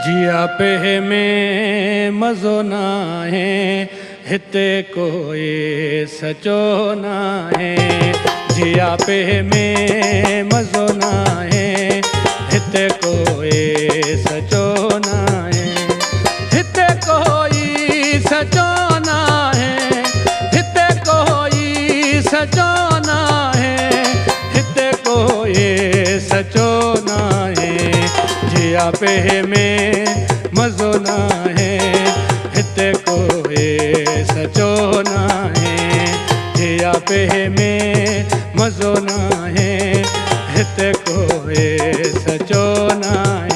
जिया पे में मज़ो न आहे, हिते कोई सचो न आहे। जिया पे में मज़ो न आहे, हिते कोई सचो न आहे। हिते कोई सचो न आहे, हिते कोई सचो न आहे, हिते कोई सचो न आहे। जिया पे में मज़ो न आहे, हिते कोई सचो न आहे। जिया पे में मज़ो न आहे, हिते कोई सचो न आहे।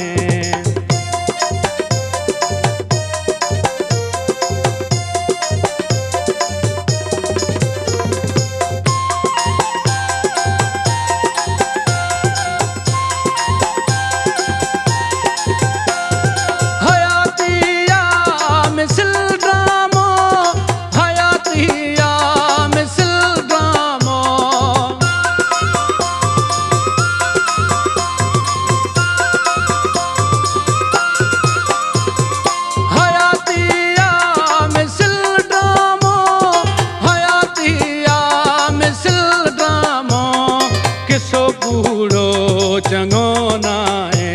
चङो न आहे,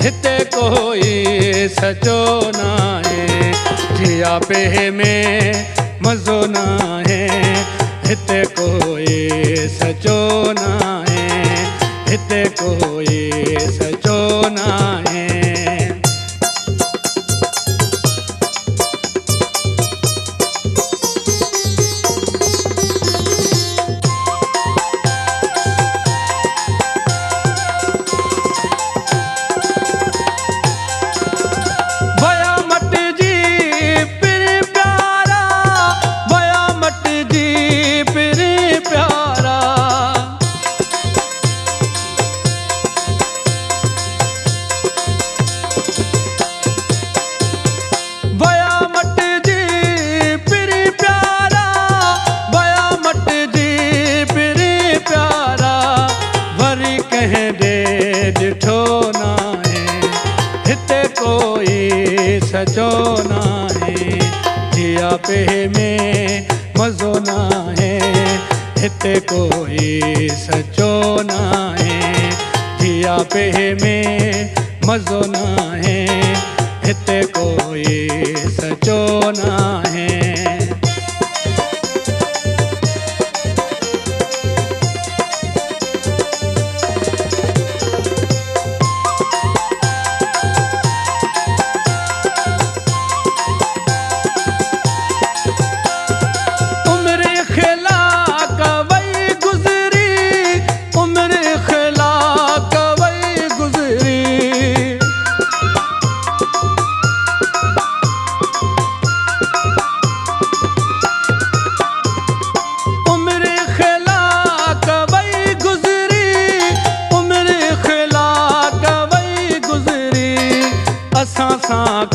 हिते कोई सचो न आहे। जिया पे में मज़ो न आहे, हिते कोई सचो न आहे, हिते कोई सचो न आहे। ॾिठो न आहे, हिते कोई सचो न आहे। जिया पे में मज़ो न आहे, हिते कोई सचो न आहे। जिया पे में मज़ो न आहे, हिते कोई सचो न आहे।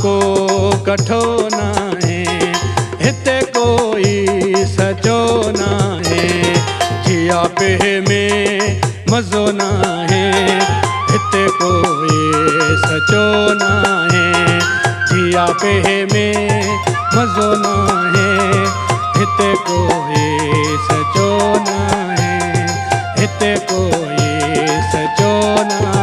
को कठो न आहे, हिते कोई सचो न आहे। जिया पे में मज़ो न आहे, हिते कोई सचो न आहे। जिया पे में मज़ो न आहे, हिते कोई सचो न आहे, हिते कोई सचो न आहे।